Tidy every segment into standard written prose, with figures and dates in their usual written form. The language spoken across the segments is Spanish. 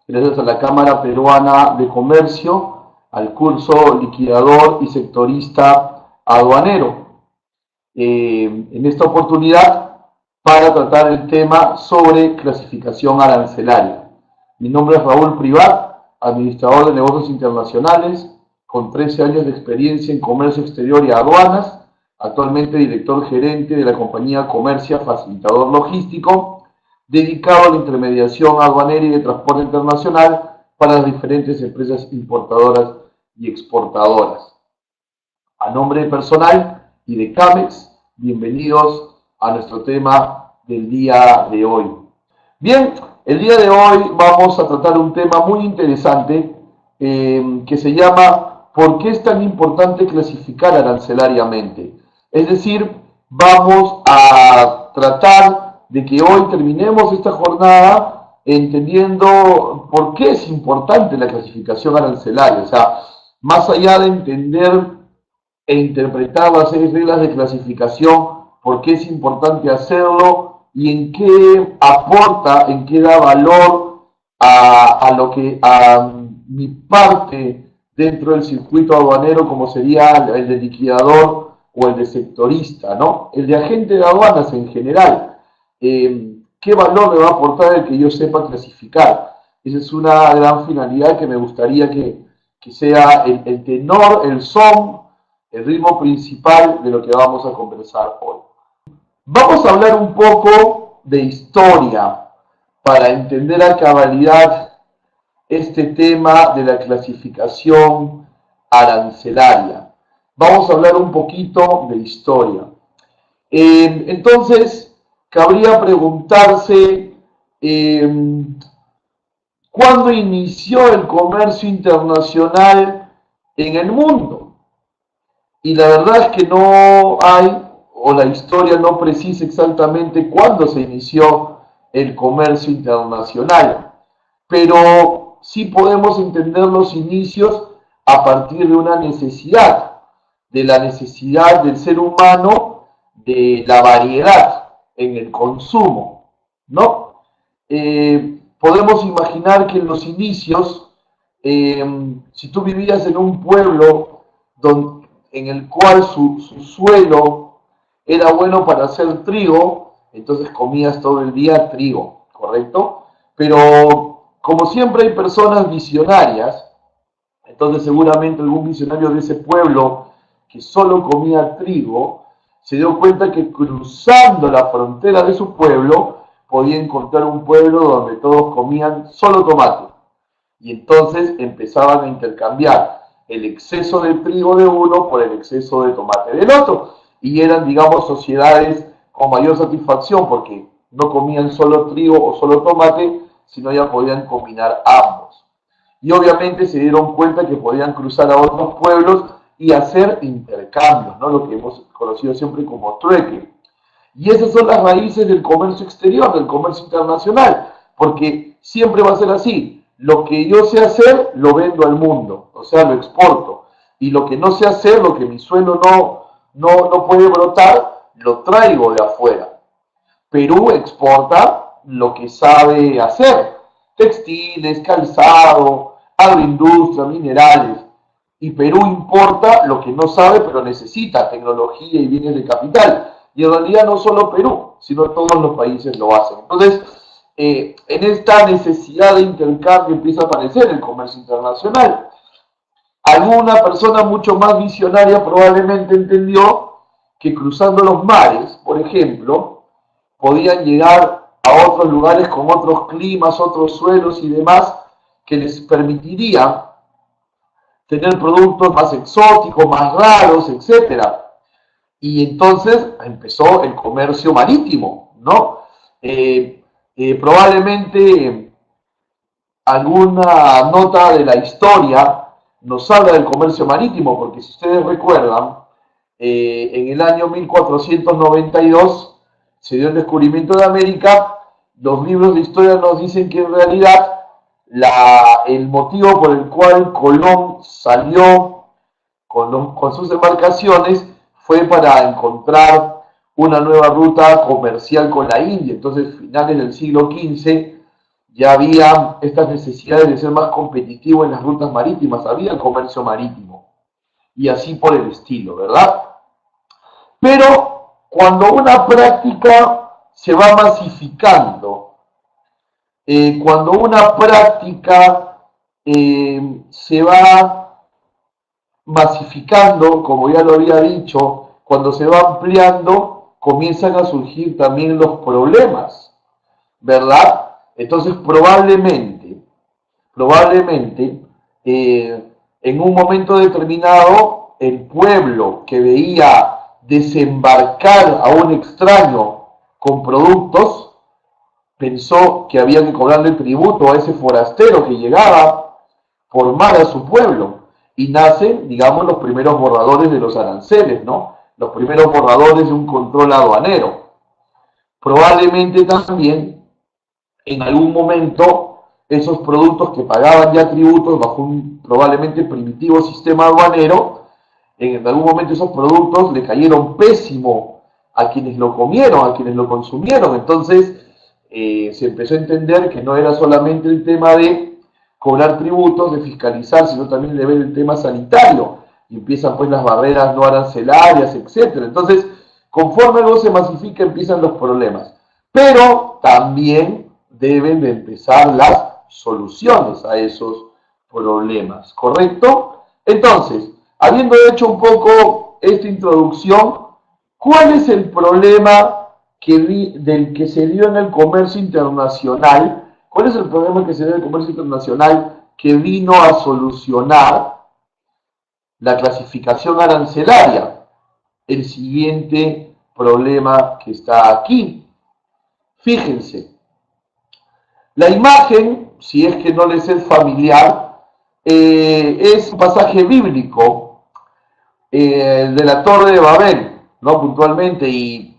gracias a la Cámara Peruana de Comercio, al curso liquidador y sectorista aduanero. En esta oportunidad para tratar el tema sobre clasificación arancelaria. Mi nombre es Raúl Privat, administrador de negocios internacionales, con 13 años de experiencia en comercio exterior y aduanas, actualmente director gerente de la compañía Comercia Facilitador Logístico, dedicado a la intermediación aduanera y de transporte internacional para las diferentes empresas importadoras y exportadoras. A nombre personal y de CAMEX, bienvenidos a nuestro tema del día de hoy. Bien, el día de hoy vamos a tratar un tema muy interesante que se llama ¿por qué es tan importante clasificar arancelariamente? Es decir, vamos a tratar de que hoy terminemos esta jornada entendiendo por qué es importante la clasificación arancelaria. O sea, más allá de entender e interpretar las 6 reglas de clasificación, por qué es importante hacerlo y en qué aporta, en qué da valor a mi parte dentro del circuito aduanero, como sería el de liquidador o el de sectorista, ¿no? El de agente de aduanas en general. ¿Qué valor le va a aportar el que yo sepa clasificar? Esa es una gran finalidad que me gustaría que sea el tenor, el son, el ritmo principal de lo que vamos a conversar hoy. Vamos a hablar un poco de historia para entender a cabalidad este tema de la clasificación arancelaria. Vamos a hablar un poquito de historia. Entonces, cabría preguntarse ¿cuándo inició el comercio internacional en el mundo? Y la verdad es que no hay, o la historia no precisa exactamente cuándo se inició el comercio internacional, pero sí podemos entender los inicios a partir de una necesidad, de la necesidad del ser humano de la variedad en el consumo, ¿no? Podemos imaginar que en los inicios, si tú vivías en un pueblo en el cual su suelo era bueno para hacer trigo, entonces comías todo el día trigo, ¿correcto? Pero como siempre hay personas visionarias, entonces seguramente algún visionario de ese pueblo que solo comía trigo, se dio cuenta que cruzando la frontera de su pueblo podía encontrar un pueblo donde todos comían solo tomate. Y entonces empezaban a intercambiar el exceso de trigo de uno por el exceso de tomate del otro. Y eran, digamos, sociedades con mayor satisfacción porque no comían solo trigo o solo tomate, sino ya podían combinar ambos. Y obviamente se dieron cuenta que podían cruzar a otros pueblos y hacer intercambios, ¿no? Lo que hemos conocido siempre como trueque. Y esas son las raíces del comercio exterior, del comercio internacional, porque siempre va a ser así. Lo que yo sé hacer, lo vendo al mundo, o sea, lo exporto. Y lo que no sé hacer, lo que mi suelo no puede brotar, lo traigo de afuera. Perú exporta lo que sabe hacer, textiles, calzado, agroindustria, minerales. Y Perú importa lo que no sabe, pero necesita, tecnología y bienes de capital. Y en realidad no solo Perú, sino todos los países lo hacen. Entonces, en esta necesidad de intercambio empieza a aparecer el comercio internacional. Alguna persona mucho más visionaria probablemente entendió que cruzando los mares, por ejemplo, podían llegar a otros lugares con otros climas, otros suelos y demás, que les permitiría tener productos más exóticos, más raros, etcétera. Y entonces empezó el comercio marítimo, ¿no? Probablemente alguna nota de la historia nos habla del comercio marítimo, porque si ustedes recuerdan, en el año 1492 se dio el descubrimiento de América. Los libros de historia nos dicen que en realidad el motivo por el cual Colón salió con sus embarcaciones fue para encontrar una nueva ruta comercial con la India. Entonces, finales del siglo XV, ya había estas necesidades de ser más competitivo en las rutas marítimas, había comercio marítimo, y así por el estilo, ¿verdad? Pero cuando una práctica se va masificando, cuando una práctica se va masificando, como ya lo había dicho, cuando se va ampliando, comienzan a surgir también los problemas, ¿verdad? Entonces probablemente, en un momento determinado, el pueblo que veía desembarcar a un extraño con productos, pensó que había que cobrarle tributo a ese forastero que llegaba por mar a su pueblo. Y nacen, digamos, los primeros borradores de los aranceles, ¿no? Los primeros borradores de un control aduanero. Probablemente también, en algún momento, esos productos que pagaban ya tributos bajo un probablemente primitivo sistema aduanero, en algún momento esos productos le cayeron pésimo a quienes lo comieron, a quienes lo consumieron. Entonces se empezó a entender que no era solamente el tema de cobrar tributos, de fiscalizar, sino también de ver el tema sanitario. Y empiezan pues las barreras no arancelarias, etc. Entonces, conforme algo se masifica, empiezan los problemas. Pero también deben de empezar las soluciones a esos problemas, ¿correcto? Entonces, habiendo hecho un poco esta introducción, ¿cuál es el problema del que se dio en el comercio internacional? ¿Cuál es el problema que se dio en el comercio internacional que vino a solucionar la clasificación arancelaria? El siguiente problema que está aquí. Fíjense, la imagen, si es que no les es familiar, es un pasaje bíblico de la Torre de Babel, ¿no? Puntualmente, y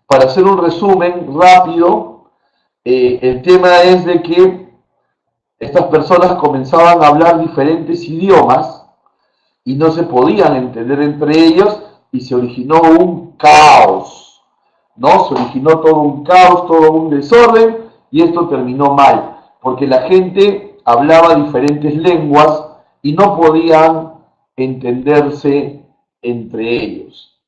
para hacer un resumen rápido, el tema es de que estas personas comenzaban a hablar diferentes idiomas y no se podían entender entre ellos y se originó un caos, ¿no? Se originó todo un caos, todo un desorden y esto terminó mal, porque la gente hablaba diferentes lenguas y no podían entenderse entre ellos.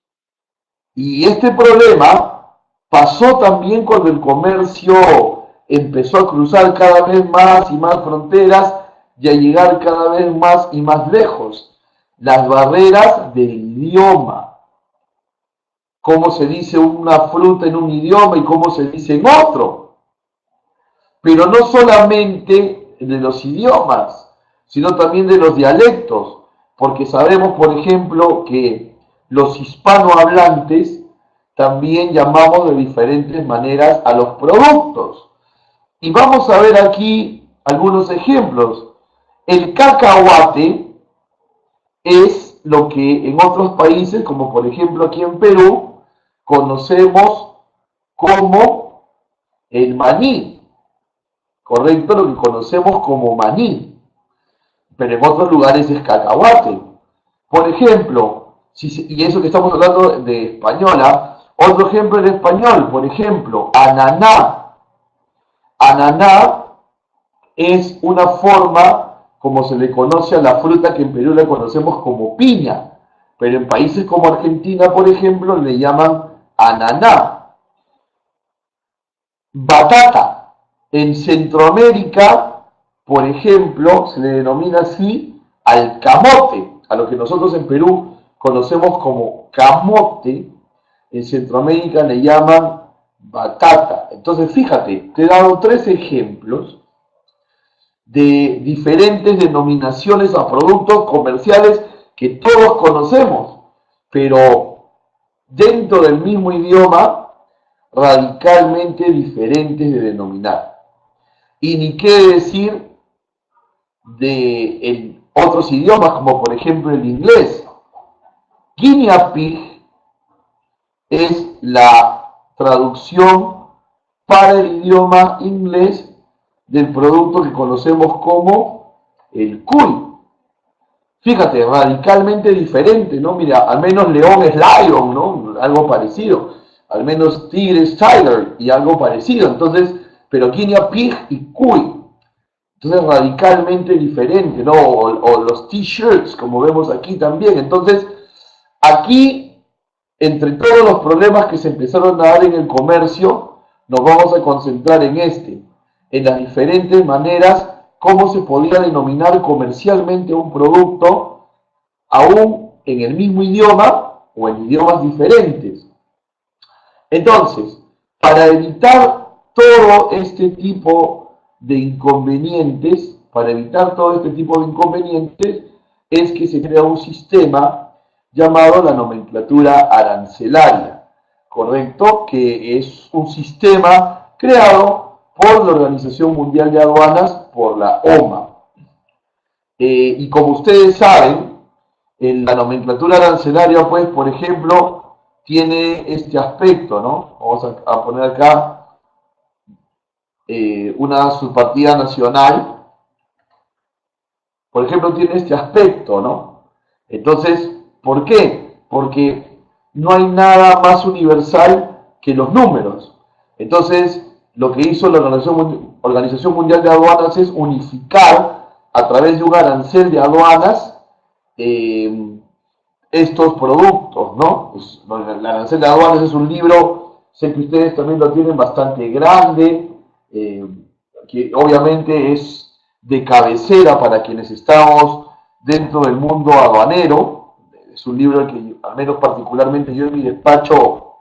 Y este problema pasó también cuando el comercio empezó a cruzar cada vez más y más fronteras y a llegar cada vez más y más lejos. Las barreras del idioma. Cómo se dice una fruta en un idioma y cómo se dice en otro. Pero no solamente de los idiomas, sino también de los dialectos. Porque sabemos, por ejemplo, que los hispanohablantes también llamamos de diferentes maneras a los productos. Y vamos a ver aquí algunos ejemplos. El cacahuate es lo que en otros países, como por ejemplo aquí en Perú, conocemos como el maní, ¿correcto? Lo que conocemos como maní, pero en otros lugares es cacahuate. Por ejemplo, y eso que estamos hablando de española, otro ejemplo en español, por ejemplo, ananá. Ananá es una forma como se le conoce a la fruta que en Perú la conocemos como piña, pero en países como Argentina, por ejemplo, le llaman ananá. Batata. En Centroamérica, por ejemplo, se le denomina así al camote, a lo que nosotros en Perú conocemos como camote, en Centroamérica le llaman batata. Entonces, fíjate, te he dado 3 ejemplos de diferentes denominaciones a productos comerciales que todos conocemos, pero dentro del mismo idioma, radicalmente diferentes de denominar. Y ni qué decir de otros idiomas, como por ejemplo el inglés. Guinea pig es la traducción para el idioma inglés del producto que conocemos como el cuy. Fíjate, radicalmente diferente, ¿no? Mira, al menos león es lion, ¿no? Algo parecido. Al menos tigre es tiger y algo parecido. Entonces, pero guinea pig y cuy. Entonces, radicalmente diferente, ¿no? O los t-shirts, como vemos aquí también. Entonces, aquí, entre todos los problemas que se empezaron a dar en el comercio, nos vamos a concentrar en las diferentes maneras cómo se podía denominar comercialmente un producto, aún en el mismo idioma o en idiomas diferentes. Entonces, para evitar todo este tipo de inconvenientes, es que se crea un sistema llamado la nomenclatura arancelaria, ¿correcto? Que es un sistema creado por la Organización Mundial de Aduanas, por la OMA. Y como ustedes saben, en la nomenclatura arancelaria, pues, por ejemplo, tiene este aspecto, ¿no? Vamos a poner acá una subpartida nacional. Por ejemplo, tiene este aspecto, ¿no? Entonces, ¿por qué? Porque no hay nada más universal que los números. Entonces, lo que hizo la Organización Mundial de Aduanas es unificar a través de un arancel de aduanas estos productos, ¿no? Pues, el arancel de aduanas es un libro, sé que ustedes también lo tienen bastante grande, que obviamente es de cabecera para quienes estamos dentro del mundo aduanero. Es un libro que, al menos particularmente yo en mi despacho,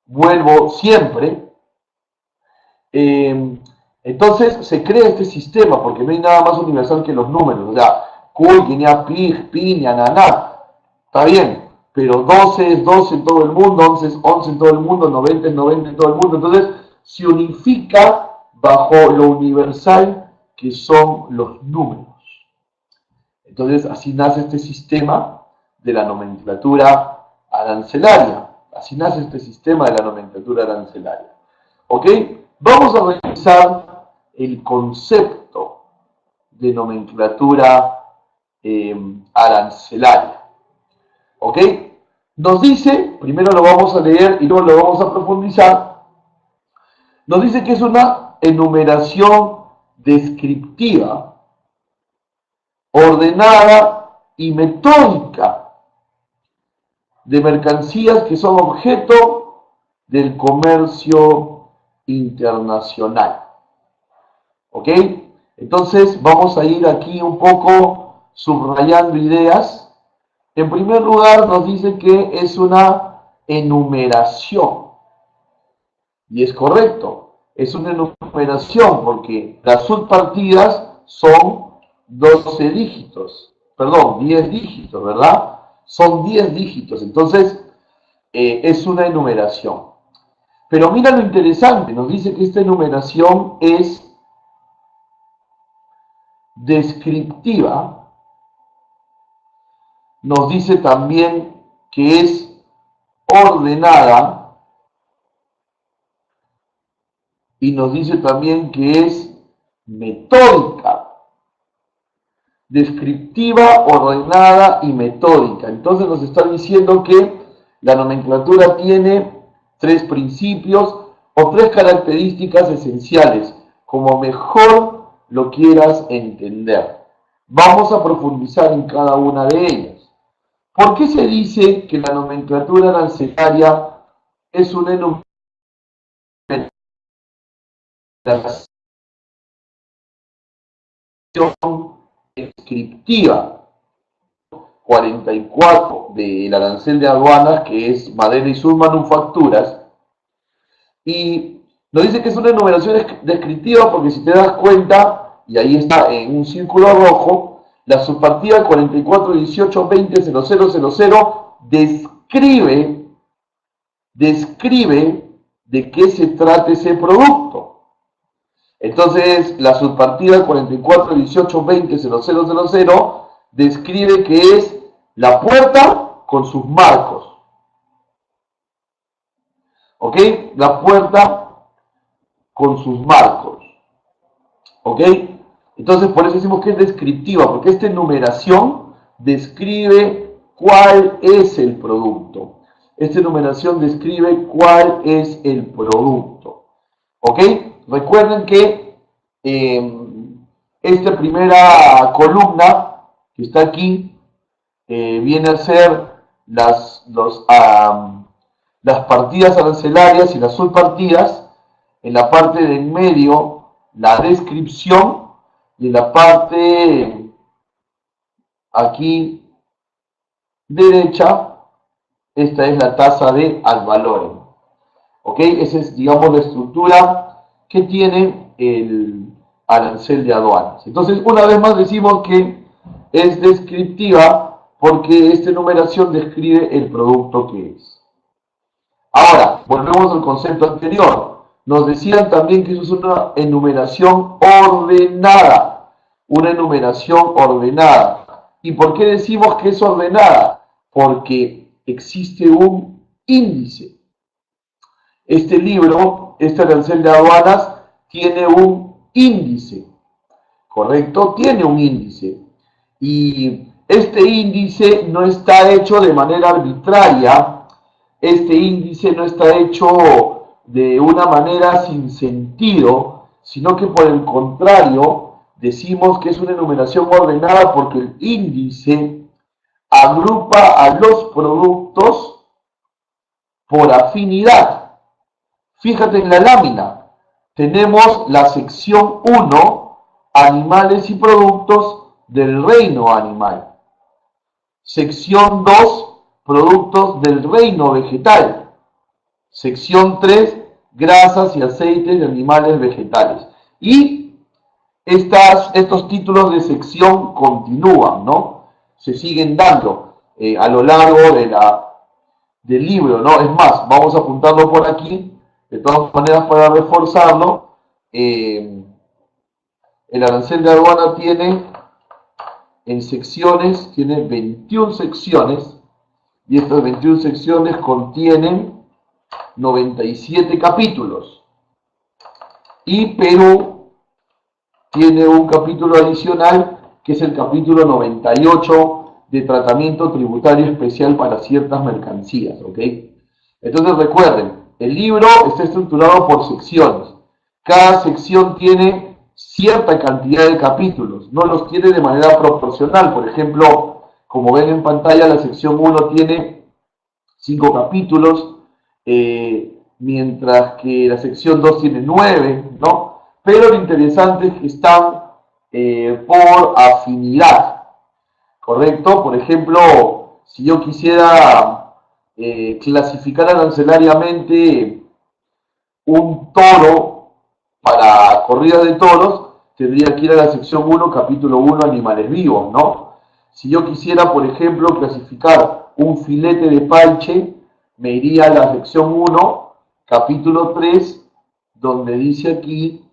vuelvo siempre. Entonces se crea este sistema porque no hay nada más universal que los números. O sea, cuy, guinea pig, piña, naná, está bien, pero 12 es 12 en todo el mundo, 11 es 11 en todo el mundo, 90 es 90 en todo el mundo. Entonces se unifica bajo lo universal que son los números. Entonces así nace este sistema de la nomenclatura arancelaria. Así nace este sistema de la nomenclatura arancelaria. ¿Ok? Vamos a revisar el concepto de nomenclatura arancelaria. ¿Ok? Nos dice, primero lo vamos a leer y luego lo vamos a profundizar, nos dice que es una enumeración descriptiva, ordenada y metódica de mercancías que son objeto del comercio internacional. ¿Ok? Entonces vamos a ir aquí un poco subrayando ideas. En primer lugar nos dice que es una enumeración. Y es correcto, es una enumeración porque las subpartidas son 12 dígitos, perdón, 10 dígitos, ¿verdad? Son 10 dígitos, entonces es una enumeración. Pero mira lo interesante, nos dice que esta enumeración es descriptiva, nos dice también que es ordenada y nos dice también que es metódica. Descriptiva, ordenada y metódica. Entonces nos está diciendo que la nomenclatura tiene 3 principios o 3 características esenciales, como mejor lo quieras entender. Vamos a profundizar en cada una de ellas. ¿Por qué se dice que la nomenclatura arancelaria es una enumeración descriptiva? 44 del arancel de aduanas, que es madera y submanufacturas, y nos dice que es una enumeración descriptiva porque si te das cuenta, y ahí está en un círculo rojo, la subpartida 44 18 20 0000 describe de qué se trata ese producto. Entonces, la subpartida 44 18 20 0000 describe que es la puerta con sus marcos. ¿Ok? La puerta con sus marcos. ¿Ok? Entonces, por eso decimos que es descriptiva, porque esta enumeración describe cuál es el producto. Esta enumeración describe cuál es el producto. ¿Ok? Recuerden que esta primera columna que está aquí viene a ser las partidas arancelarias y las subpartidas. En la parte de en medio, la descripción, y en la parte aquí derecha, esta es la tasa de ad valorem. ¿Ok? Esa es, digamos, la estructura que tiene el arancel de aduanas. Entonces, una vez más decimos que es descriptiva porque esta enumeración describe el producto que es. Ahora, volvemos al concepto anterior. Nos decían también que eso es una enumeración ordenada. Una enumeración ordenada. ¿Y por qué decimos que es ordenada? Porque existe un índice. Este libro, este arancel de aduanas, tiene un índice, ¿correcto? Tiene un índice. Y este índice no está hecho de manera arbitraria, este índice no está hecho de una manera sin sentido, sino que por el contrario, decimos que es una enumeración ordenada porque el índice agrupa a los productos por afinidad. Fíjate en la lámina, tenemos la sección 1, animales y productos del reino animal. Sección 2, productos del reino vegetal. Sección 3, grasas y aceites de animales vegetales. Y estos títulos de sección continúan, ¿no? Se siguen dando a lo largo del libro, ¿no? Es más, vamos a apuntarlo por aquí. De todas maneras, para reforzarlo, el arancel de aduana tiene en secciones, tiene 21 secciones, y estas 21 secciones contienen 97 capítulos. Y Perú tiene un capítulo adicional, que es el capítulo 98 de tratamiento tributario especial para ciertas mercancías, ¿ok? Entonces recuerden, el libro está estructurado por secciones. Cada sección tiene cierta cantidad de capítulos, no los tiene de manera proporcional. Por ejemplo, como ven en pantalla, la sección 1 tiene 5 capítulos, mientras que la sección 2 tiene 9, ¿no? Pero lo interesante es que están por afinidad, ¿correcto? Por ejemplo, si yo quisiera clasificar arancelariamente un toro para corridas de toros, tendría que ir a la sección 1, capítulo 1, animales vivos, ¿no? Si yo quisiera, por ejemplo, clasificar un filete de paiche, me iría a la sección 1, capítulo 3, donde dice aquí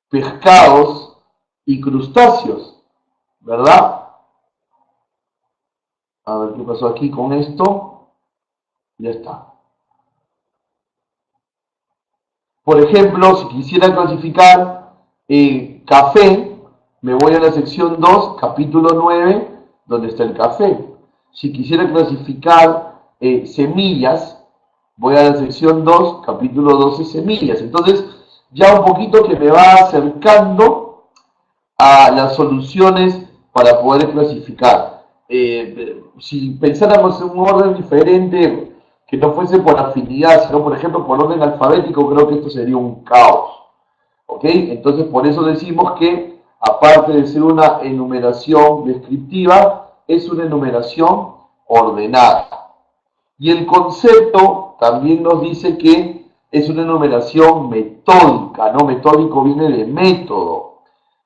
pescados y crustáceos, ¿verdad? A ver qué pasó aquí con esto. Ya está. Por ejemplo, si quisiera clasificar café, me voy a la sección 2, capítulo 9, donde está el café. Si quisiera clasificar semillas, voy a la sección 2, capítulo 12, semillas. Entonces, ya un poquito que me va acercando a las soluciones para poder clasificar. Si pensáramos en un orden diferente, que no fuese por afinidad, sino por ejemplo por orden alfabético, creo que esto sería un caos. ¿Ok? Entonces por eso decimos que, aparte de ser una enumeración descriptiva, es una enumeración ordenada. Y el concepto también nos dice que es una enumeración metódica, ¿no? Metódico viene de método.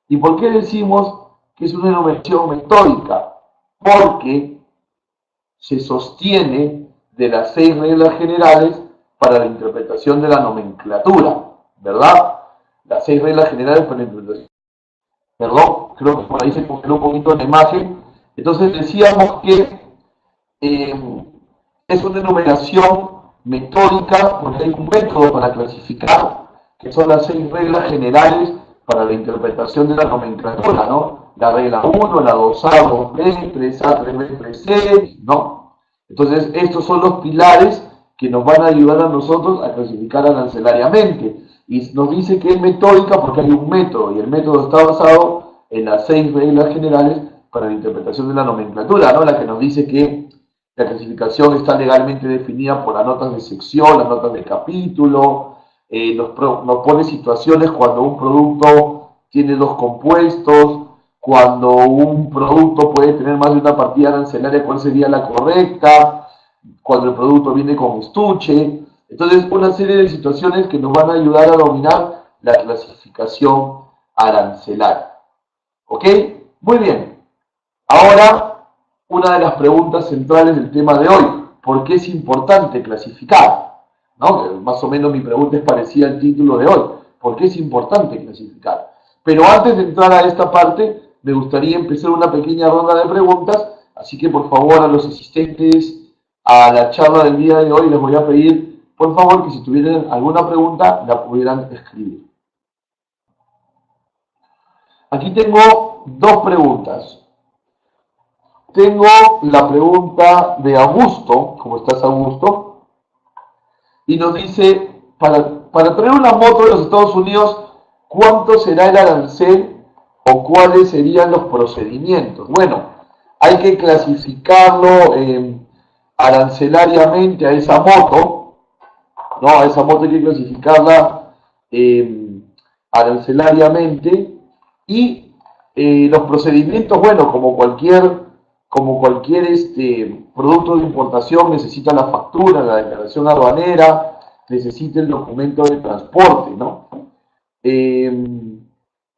¿Y por qué decimos que es una enumeración metódica? Porque se sostiene de las 6 reglas generales para la interpretación de la nomenclatura, ¿verdad? Las 6 reglas generales para la interpretación. Perdón, creo que por ahí se congeló un poquito la imagen. Entonces decíamos que es una enumeración metódica porque hay un método para clasificar, que son las 6 reglas generales para la interpretación de la nomenclatura, ¿no? La regla 1, la 2A, 2B, 3A, 3B, 3C, ¿no? Entonces, estos son los pilares que nos van a ayudar a nosotros a clasificar arancelariamente. Y nos dice que es metódica porque hay un método, y el método está basado en las 6 reglas generales para la interpretación de la nomenclatura, ¿no? La que nos dice que la clasificación está legalmente definida por las notas de sección, las notas de capítulo, nos pone situaciones cuando un producto tiene dos compuestos, cuando un producto puede tener más de una partida arancelaria, cuál sería la correcta, cuando el producto viene con estuche. Entonces, una serie de situaciones que nos van a ayudar a dominar la clasificación arancelaria. ¿Ok? Muy bien. Ahora, una de las preguntas centrales del tema de hoy. ¿Por qué es importante clasificar? ¿No? Más o menos mi pregunta es parecida al título de hoy. ¿Por qué es importante clasificar? Pero antes de entrar a esta parte, me gustaría empezar una pequeña ronda de preguntas. Así que, por favor, a los asistentes a la charla del día de hoy les voy a pedir, por favor, que si tuvieran alguna pregunta, la pudieran escribir. Aquí tengo dos preguntas. Tengo la pregunta de Augusto. ¿Cómo estás, Augusto? Y nos dice, para traer una moto de los Estados Unidos, ¿cuánto será el arancel o cuáles serían los procedimientos? Bueno, hay que clasificarlo arancelariamente a esa moto, ¿no? A esa moto hay que clasificarla arancelariamente y los procedimientos, bueno, como cualquier producto de importación necesita la factura, la declaración aduanera, necesita el documento de transporte, ¿no?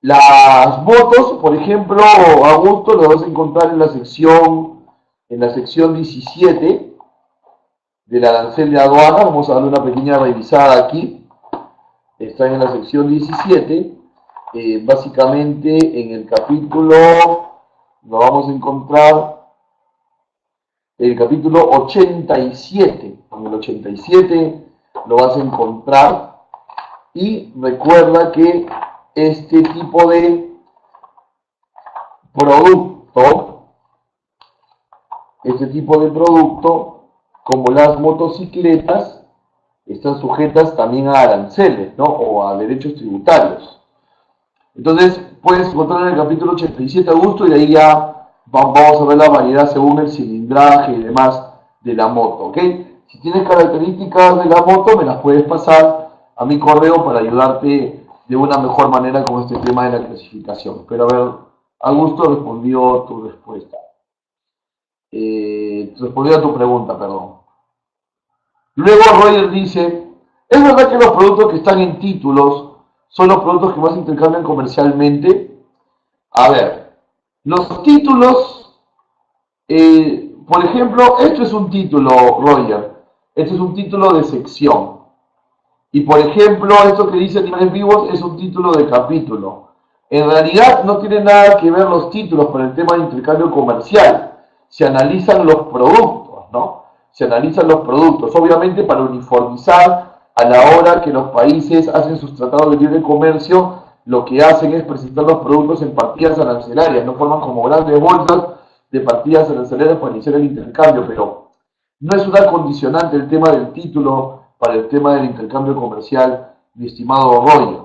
Las motos, por ejemplo, Augusto, lo vas a encontrar en la sección 17 del arancel de aduana. Vamos a darle una pequeña revisada aquí. Están en la sección 17. Básicamente en el capítulo, lo vamos a encontrar el capítulo 87. En el 87 lo vas a encontrar. Y recuerda que este tipo de producto, como las motocicletas, están sujetas también a aranceles, ¿no? O a derechos tributarios. Entonces, puedes encontrar en el capítulo 87, Augusto, y ahí ya vamos a ver la variedad según el cilindraje y demás de la moto, ¿ok? Si tienes características de la moto, me las puedes pasar a mi correo para ayudarte de una mejor manera con este tema de la clasificación. Pero a ver, Augusto respondió tu respuesta. Respondió a tu pregunta, perdón. Luego Roger dice, ¿es verdad que los productos que están en títulos son los productos que más se intercambian comercialmente? A ver, los títulos, por ejemplo, esto es un título, Roger, esto es un título de sección. Y por ejemplo, esto que dice Animales Vivos es un título de capítulo. En realidad no tiene nada que ver los títulos con el tema de intercambio comercial. Se analizan los productos, ¿no? Se analizan los productos, obviamente para uniformizar a la hora que los países hacen sus tratados de libre comercio, lo que hacen es presentar los productos en partidas arancelarias, no forman como grandes bolsas de partidas arancelarias para iniciar el intercambio, pero no es una condicionante el tema del título para el tema del intercambio comercial, mi estimado Roy.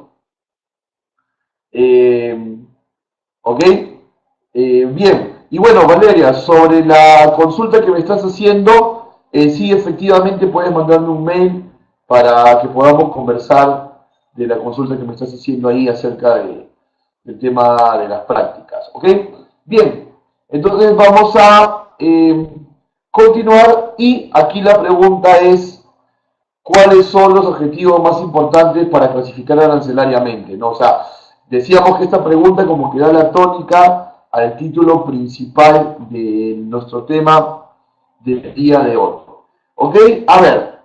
¿Ok? Bien. Y bueno, Valeria, sobre la consulta que me estás haciendo, sí, efectivamente puedes mandarme un mail para que podamos conversar de la consulta que me estás haciendo ahí acerca del tema de las prácticas. ¿Ok? Bien, entonces vamos a continuar y aquí la pregunta es, ¿cuáles son los objetivos más importantes para clasificar arancelariamente? ¿No? O sea, decíamos que esta pregunta como que da la tónica al título principal de nuestro tema del día de hoy. ¿Ok? A ver,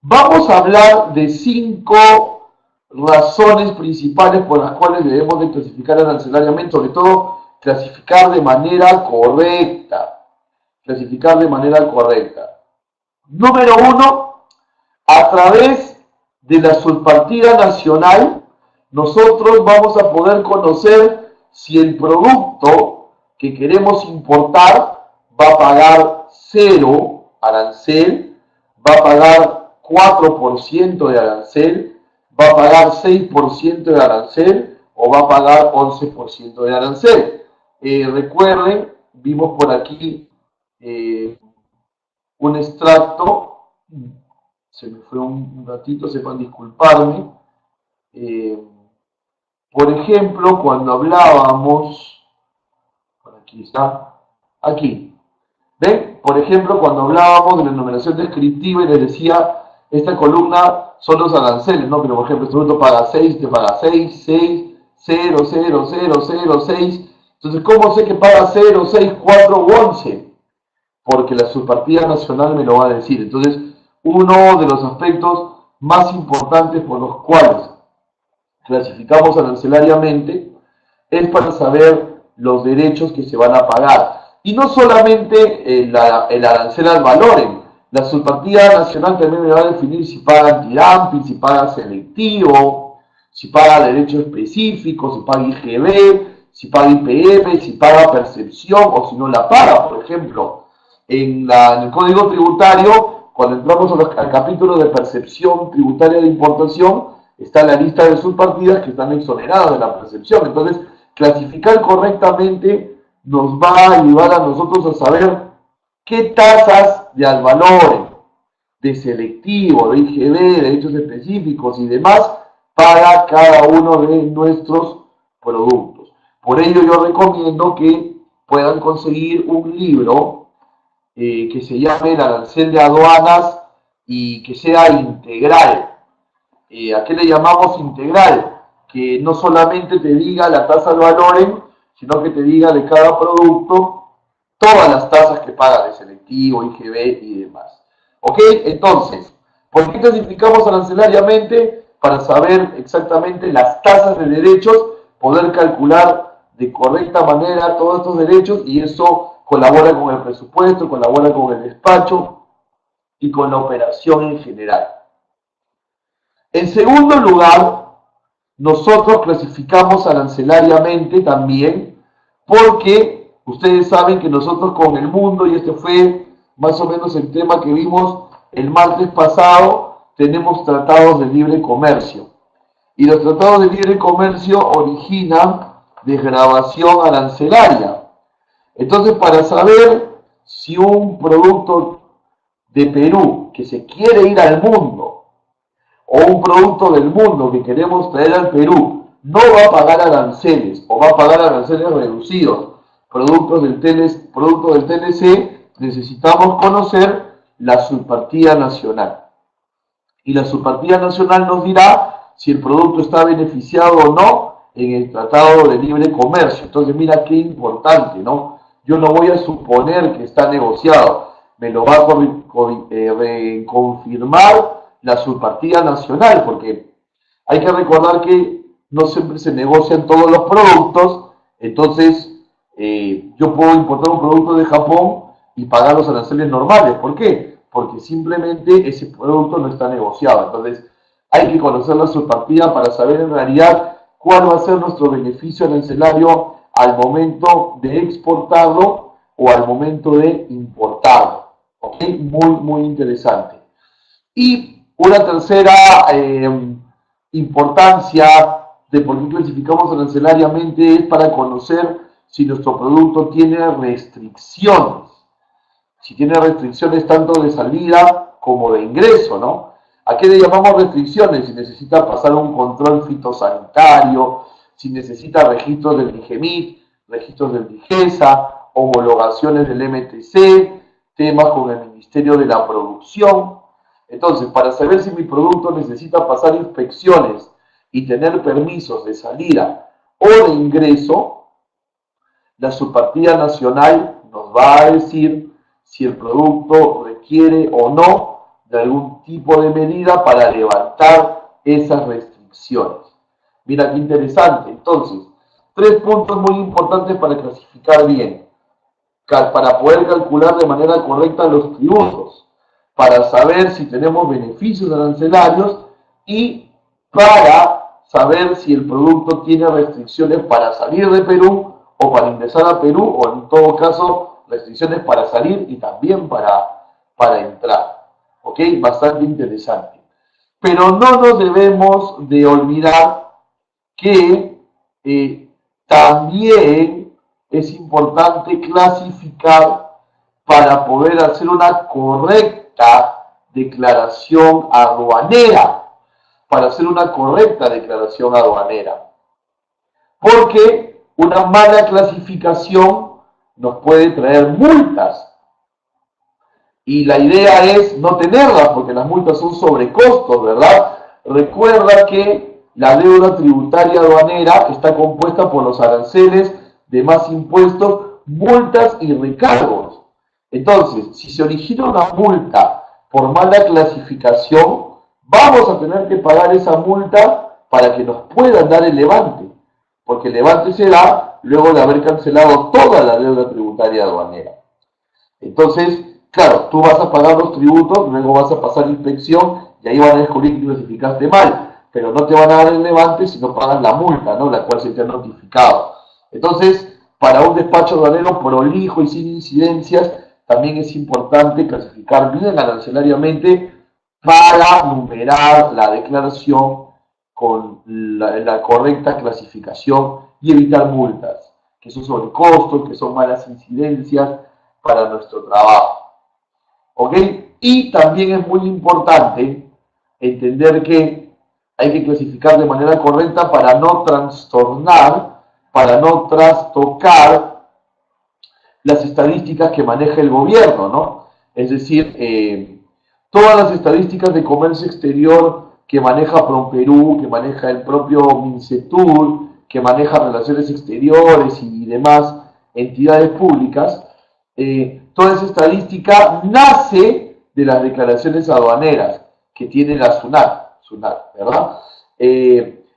vamos a hablar de 5 razones principales por las cuales debemos de clasificar arancelariamente, sobre todo clasificar de manera correcta. Clasificar de manera correcta. Número 1, a través de la subpartida nacional, nosotros vamos a poder conocer si el producto que queremos importar va a pagar 0 arancel, va a pagar 4% de arancel, va a pagar 6% de arancel o va a pagar 11% de arancel. Recuerden, vimos por aquí un extracto, se me fue un ratito, sepan disculparme. Por ejemplo, cuando hablábamos, por aquí está, aquí, ¿ven? Por ejemplo, cuando hablábamos de la enumeración descriptiva y les decía, esta columna son los aranceles, ¿no? Pero por ejemplo, este producto paga 6, te paga 6, 6, 0, 0, 0, 0, 6. Entonces, ¿cómo sé que paga 0, 6, 4 u 11? Porque la subpartida nacional me lo va a decir. Entonces, uno de los aspectos más importantes por los cuales clasificamos arancelariamente es para saber los derechos que se van a pagar. Y no solamente el arancel al valor, la subpartida nacional también me va a definir si paga antidumping, si paga selectivo, si paga derecho específico, si paga IGB, si paga IPM, si paga percepción o si no la paga. Por ejemplo, en el Código Tributario, cuando entramos al capítulo de percepción tributaria de importación, está la lista de subpartidas que están exoneradas de la percepción. Entonces, clasificar correctamente nos va a ayudar a nosotros a saber qué tasas de ad valorem, de selectivo, de IGB, de derechos específicos y demás para cada uno de nuestros productos. Por ello yo recomiendo que puedan conseguir un libro que se llame el arancel de aduanas y que sea integral. ¿A qué le llamamos integral? Que no solamente te diga la tasa de valor, sino que te diga de cada producto todas las tasas que paga de selectivo, IGB y demás. ¿Ok? Entonces, ¿por qué clasificamos arancelariamente? Para saber exactamente las tasas de derechos, poder calcular de correcta manera todos estos derechos y eso colabora con el presupuesto, colabora con el despacho y con la operación en general. En segundo lugar, nosotros clasificamos arancelariamente también porque ustedes saben que nosotros con el mundo, y este fue más o menos el tema que vimos el martes pasado, tenemos tratados de libre comercio. Y los tratados de libre comercio originan desgravación arancelaria. Entonces, para saber si un producto de Perú que se quiere ir al mundo o un producto del mundo que queremos traer al Perú no va a pagar aranceles o va a pagar aranceles reducidos, productos del TLC, necesitamos conocer la subpartida nacional. Y la subpartida nacional nos dirá si el producto está beneficiado o no en el Tratado de Libre Comercio. Entonces, mira qué importante, ¿no? Yo no voy a suponer que está negociado, me lo va a confirmar la subpartida nacional, porque hay que recordar que no siempre se negocian todos los productos. Entonces yo puedo importar un producto de Japón y pagar los aranceles normales. ¿Por qué? Porque simplemente ese producto no está negociado. Entonces hay que conocer la subpartida para saber en realidad cuál va a ser nuestro beneficio arancelario al momento de exportarlo o al momento de importarlo. ¿Ok? Muy interesante. Y una tercera importancia de por qué clasificamos arancelariamente es para conocer si nuestro producto tiene restricciones. Si tiene restricciones tanto de salida como de ingreso, ¿no? ¿A qué le llamamos restricciones? Si necesita pasar un control fitosanitario, si necesita registros del DIGEMIT, registros del DIGESA, homologaciones del MTC, temas con el Ministerio de la Producción. Entonces, para saber si mi producto necesita pasar inspecciones y tener permisos de salida o de ingreso, la subpartida nacional nos va a decir si el producto requiere o no de algún tipo de medida para levantar esas restricciones. Mira qué interesante. Entonces, 3 puntos muy importantes para clasificar bien, para poder calcular de manera correcta los tributos, para saber si tenemos beneficios arancelarios y para saber si el producto tiene restricciones para salir de Perú o para ingresar a Perú, o en todo caso restricciones para salir y también para entrar. ¿Ok? ¿ok? Bastante interesante. Pero no nos debemos de olvidar que también es importante clasificar para poder hacer una correcta declaración aduanera. Para hacer una correcta declaración aduanera. Porque una mala clasificación nos puede traer multas. Y la idea es no tenerlas, porque las multas son sobrecostos, ¿verdad? Recuerda que la deuda tributaria aduanera está compuesta por los aranceles, demás impuestos, multas y recargos. Entonces, si se origina una multa por mala clasificación, vamos a tener que pagar esa multa para que nos puedan dar el levante, porque el levante se da luego de haber cancelado toda la deuda tributaria aduanera. Entonces, claro, tú vas a pagar los tributos, luego vas a pasar inspección y ahí van a descubrir que clasificaste mal, pero no te van a dar el levante si no pagas la multa, ¿no? La cual se te ha notificado. Entonces, para un despacho aduanero prolijo y sin incidencias, también es importante clasificar bien arancelariamente para numerar la declaración con la correcta clasificación y evitar multas, que son sobrecostos, que son malas incidencias para nuestro trabajo. ¿Ok? Y también es muy importante entender que hay que clasificar de manera correcta para no trastornar, para no trastocar las estadísticas que maneja el gobierno, ¿no? Es decir, todas las estadísticas de comercio exterior que maneja PROMPERÚ, que maneja el propio MINCETUR, que maneja Relaciones Exteriores y demás entidades públicas, toda esa estadística nace de las declaraciones aduaneras que tiene la SUNAT, ¿verdad?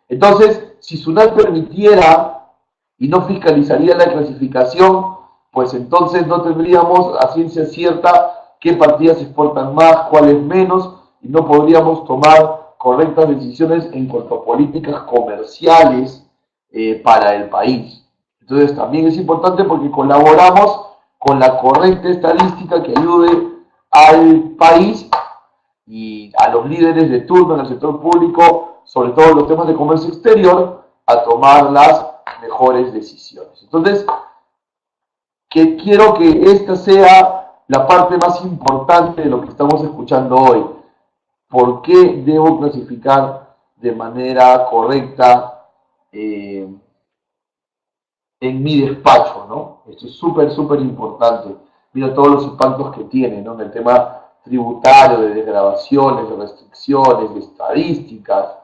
Entonces, si SUNAT permitiera y no fiscalizaría la clasificación, pues entonces no tendríamos a ciencia cierta qué partidas exportan más, cuáles menos, y no podríamos tomar correctas decisiones en cuanto a políticas comerciales para el país. Entonces también es importante porque colaboramos con la correcta estadística que ayude al país y a los líderes de turno en el sector público, sobre todo en los temas de comercio exterior, a tomar las mejores decisiones. Entonces, quiero que esta sea la parte más importante de lo que estamos escuchando hoy. ¿Por qué debo clasificar de manera correcta en mi despacho, ¿no? Esto es súper importante. Mira todos los impactos que tiene, ¿no? En el tema tributario, de desgravaciones, de restricciones, de estadísticas,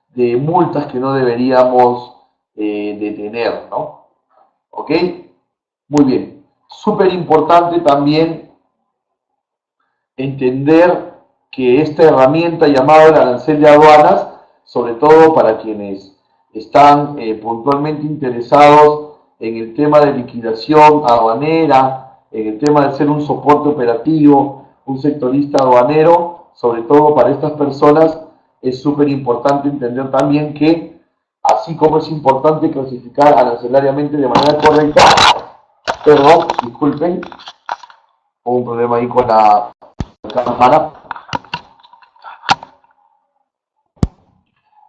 de multas que no deberíamos de tener, ¿no? ¿Ok? Muy bien. Súper importante también entender que esta herramienta llamada el arancel de aduanas, sobre todo para quienes están puntualmente interesados en el tema de liquidación aduanera, en el tema de ser un soporte operativo, un sectorista aduanero, sobre todo para estas personas es súper importante entender también que, así como es importante clasificar arancelariamente de manera correcta, perdón, disculpen, hubo un problema ahí con la cámara.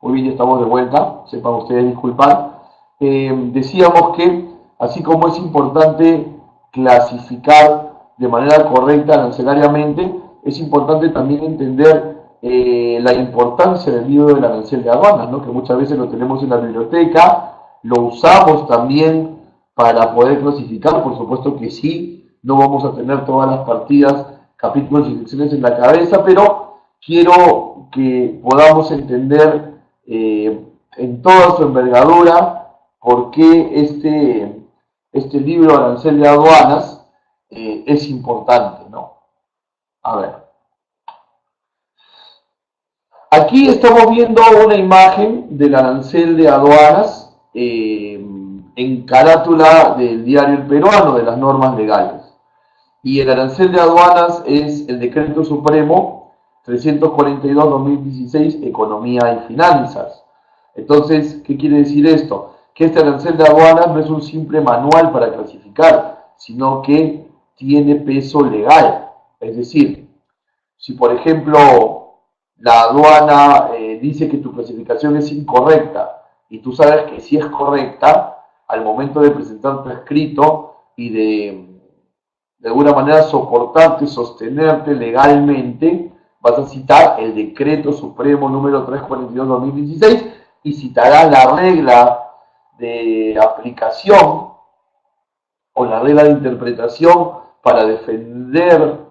Muy bien, ya estamos de vuelta, sepan ustedes disculpar. Decíamos que, así como es importante clasificar de manera correcta arancelariamente, es importante también entender la importancia del libro del arancel de aduanas, ¿no? Que muchas veces lo tenemos en la biblioteca, lo usamos también para poder clasificar, por supuesto que sí, no vamos a tener todas las partidas, capítulos y secciones en la cabeza, pero quiero que podamos entender en toda su envergadura por qué este libro Arancel de Aduanas es importante, ¿no? A ver. Aquí estamos viendo una imagen del arancel de aduanas en carátula del diario El Peruano, de las normas legales. Y el arancel de aduanas es el Decreto Supremo 342-2016, Economía y Finanzas. Entonces, ¿qué quiere decir esto? Que este arancel de aduanas no es un simple manual para clasificar, sino que tiene peso legal. Es decir, Si por ejemplo la aduana dice que tu clasificación es incorrecta y tú sabes que sí es correcta, al momento de presentar tu escrito y de alguna manera soportarte, sostenerte legalmente, vas a citar el Decreto Supremo número 342-2016 y citarás la regla de aplicación o la regla de interpretación para defender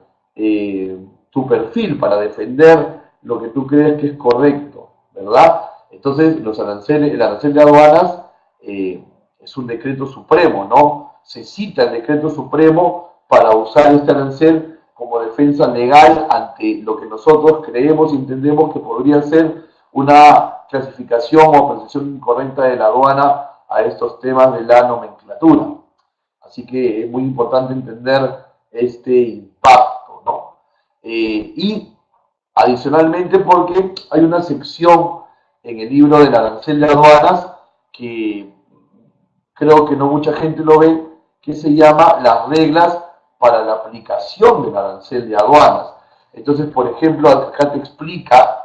tu perfil, para defender lo que tú crees que es correcto, ¿verdad? Entonces, el arancel de aduanas es un decreto supremo, ¿no? Se cita el decreto supremo para usar este arancel como defensa legal ante lo que nosotros creemos y entendemos que podría ser una clasificación o apreciación incorrecta de la aduana a estos temas de la nomenclatura. Así que es muy importante entender este impacto, ¿no? Y adicionalmente porque hay una sección en el libro del arancel de aduanas que creo que no mucha gente lo ve, que se llama las reglas para la aplicación del arancel de aduanas. Entonces, por ejemplo, acá te explica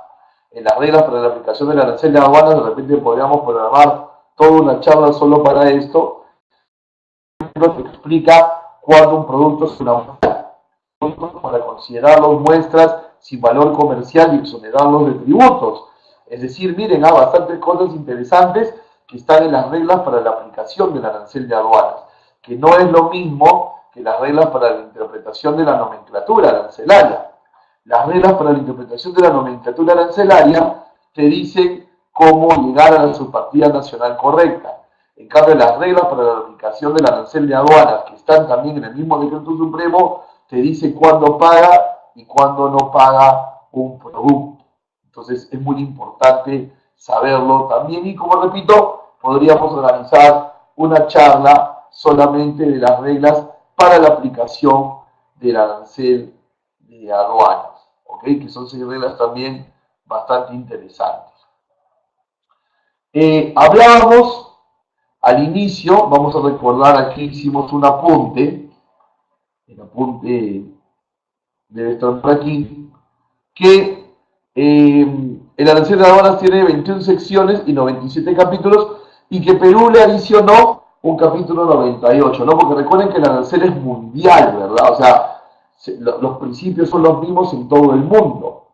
en las reglas para la aplicación del arancel de aduanas, de repente podríamos programar toda una charla solo para esto, te explica cuándo un producto es una muestra, para considerarlos muestras sin valor comercial y exonerarlos de tributos. Es decir, miren, hay bastantes cosas interesantes que están en las reglas para la aplicación del arancel de aduanas, que no es lo mismo que las reglas para la interpretación de la nomenclatura arancelaria. Las reglas para la interpretación de la nomenclatura arancelaria te dicen cómo llegar a la subpartida nacional correcta. En cambio, las reglas para la aplicación del arancel de aduanas, que están también en el mismo decreto supremo, te dice cuándo paga y cuándo no paga un producto. Entonces, es muy importante saberlo también. Y como repito, podríamos organizar una charla solamente de las reglas para la aplicación del arancel de aduanas, ¿ok? Que son 6 reglas también bastante interesantes. Hablábamos al inicio, vamos a recordar, aquí hicimos un apunte, el apunte debe estar por aquí, que el arancel de aduanas tiene 21 secciones y 97 capítulos, y que Perú le adicionó un capítulo 98, ¿no? Porque recuerden que el arancel es mundial, ¿verdad? O sea, los principios son los mismos en todo el mundo.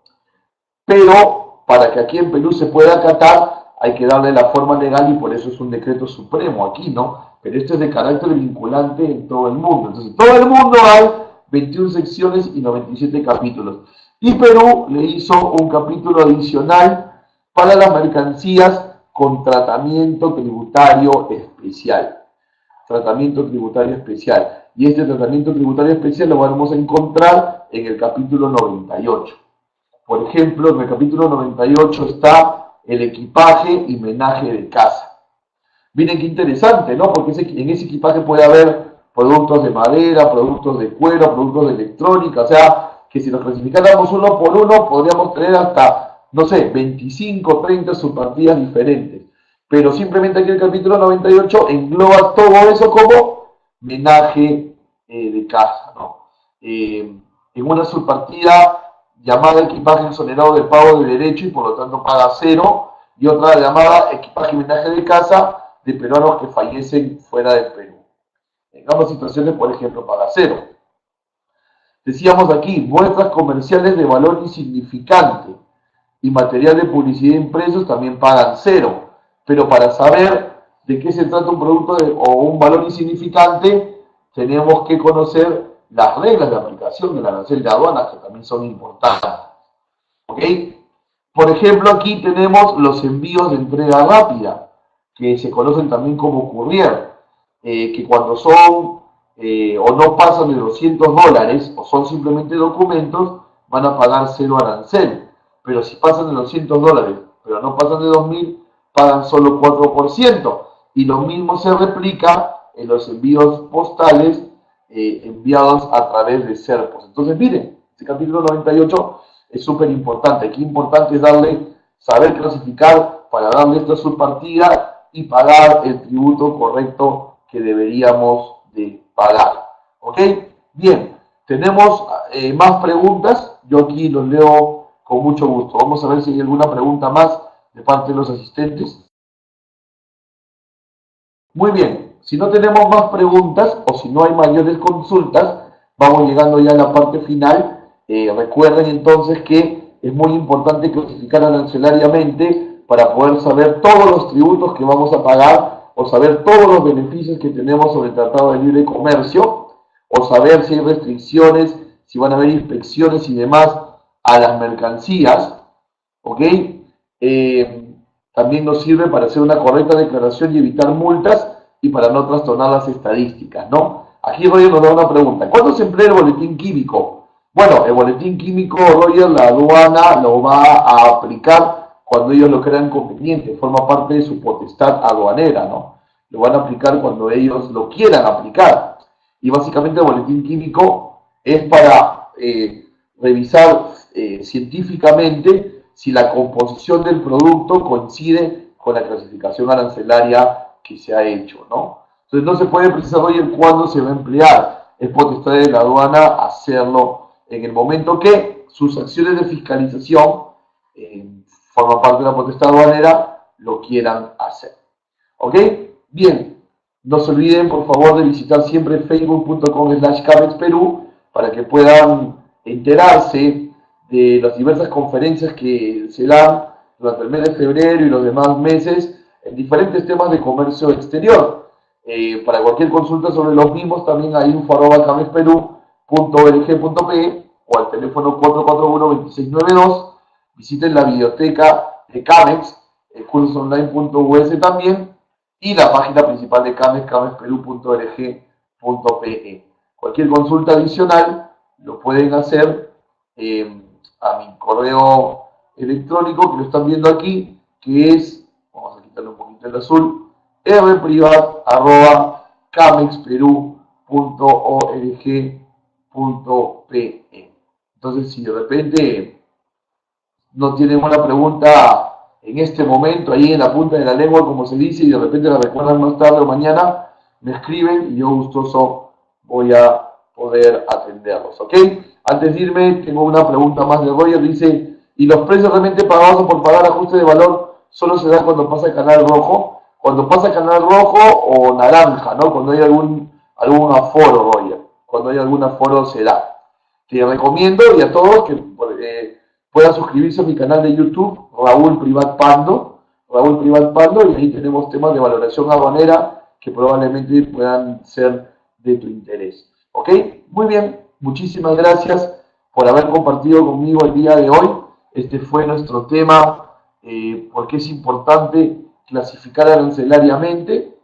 Pero para que aquí en Perú se pueda acatar, hay que darle la forma legal y por eso es un decreto supremo aquí, ¿no? Pero esto es de carácter vinculante en todo el mundo. Entonces, en todo el mundo hay 21 secciones y 97 capítulos. Y Perú le hizo un capítulo adicional para las mercancías con tratamiento tributario especial. Tratamiento tributario especial. Y este tratamiento tributario especial lo vamos a encontrar en el capítulo 98. Por ejemplo, en el capítulo 98 está el equipaje y menaje de casa. Miren qué interesante, ¿no? Porque en ese equipaje puede haber productos de madera, productos de cuero, productos de electrónica, o sea, que si los clasificáramos uno por uno, podríamos tener hasta, no sé, 25, 30 subpartidas diferentes. Pero simplemente aquí el capítulo 98 engloba todo eso como menaje de casa, ¿no? En una subpartida llamada equipaje exonerado del pago de derecho y por lo tanto paga cero, y otra llamada equipaje y menaje de casa de peruanos que fallecen fuera del Perú. En ambas situaciones, por ejemplo, paga cero. Decíamos aquí, muestras comerciales de valor insignificante y material de publicidad impresos también pagan cero. Pero para saber de qué se trata un producto o un valor insignificante, tenemos que conocer las reglas de aplicación del arancel de aduanas, que también son importantes. ¿Ok? Por ejemplo, aquí tenemos los envíos de entrega rápida, que se conocen también como courier, que cuando son o no pasan de $200 o son simplemente documentos, van a pagar cero arancel. Pero si pasan de $200, pero no pasan de 2.000, pagan solo 4%. Y lo mismo se replica en los envíos postales enviados a través de Serpos. Entonces, miren, este capítulo 98 es súper importante. Qué importante es saber clasificar para darle esta subpartida y pagar el tributo correcto que deberíamos de pagar. ¿Ok? Bien, tenemos más preguntas. yo aquí los leo con mucho gusto. Vamos a ver si hay alguna pregunta más de parte de los asistentes. Muy bien, si no tenemos más preguntas o si no hay mayores consultas, vamos llegando ya a la parte final. Recuerden entonces que es muy importante clasificar arancelariamente para poder saber todos los tributos que vamos a pagar o saber todos los beneficios que tenemos sobre el Tratado de Libre Comercio o saber si hay restricciones, si van a haber inspecciones y demás a las mercancías, ¿ok? También nos sirve para hacer una correcta declaración y evitar multas y para no trastornar las estadísticas, ¿no? Aquí Roger nos da una pregunta. ¿Cuándo se emplea el boletín químico? Bueno, el boletín químico, Roger, la aduana lo va a aplicar cuando ellos lo crean conveniente, forma parte de su potestad aduanera, ¿no? Lo van a aplicar cuando ellos lo quieran aplicar. Y básicamente el boletín químico es para revisar científicamente si la composición del producto coincide con la clasificación arancelaria que se ha hecho, ¿no? Entonces no se puede precisar hoy en cuándo se va a emplear. Es potestad de la aduana hacerlo en el momento que sus acciones de fiscalización forman parte de la potestad aduanera, lo quieran hacer. ¿Ok? Bien, no se olviden por favor de visitar siempre facebook.com/camexperú para que puedan enterarse de las diversas conferencias que se dan durante el mes de febrero y los demás meses en diferentes temas de comercio exterior. Para cualquier consulta sobre los mismos, también a info@camexperú.org.pe o al teléfono 441-2692. Visiten la biblioteca de Camex, cursosonline.us también, y la página principal de Camex, camexperú.org.pe. Cualquier consulta adicional lo pueden hacer a mi correo electrónico que lo están viendo aquí, que es, vamos a quitarle un poquito el azul, rprivat@camexperú.org.pe. Entonces, si de repente no tienen una pregunta en este momento, ahí en la punta de la lengua, como se dice, y de repente la recuerdan más tarde o mañana, me escriben y yo gustoso voy a poder atenderlos, ¿ok? Antes de irme, tengo una pregunta más de Roger, dice, ¿y los precios realmente pagados por pagar ajuste de valor solo se dan cuando pasa el canal rojo? Cuando pasa el canal rojo o naranja, ¿no? Cuando hay algún aforo, Roger. Cuando hay algún aforo se da. Te recomiendo y a todos que puedan suscribirse a mi canal de YouTube, Raúl Privat Pando, y ahí tenemos temas de valoración aduanera que probablemente puedan ser de tu interés. ¿Ok? Muy bien, muchísimas gracias por haber compartido conmigo el día de hoy. Este fue nuestro tema, porque es importante clasificar arancelariamente.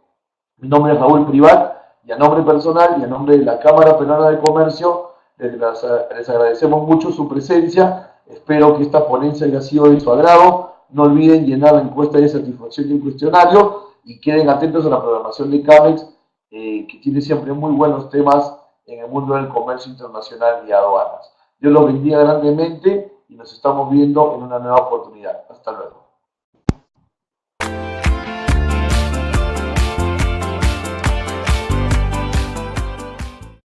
Mi nombre es Raúl Privat y a nombre personal y a nombre de la Cámara Peruana de Comercio les agradecemos mucho su presencia. Espero que esta ponencia haya sido de su agrado. No olviden llenar la encuesta de satisfacción y un cuestionario y queden atentos a la programación de CAMEX, que tiene siempre muy buenos temas en el mundo del comercio internacional y aduanas. Dios los bendiga grandemente y nos estamos viendo en una nueva oportunidad. Hasta luego.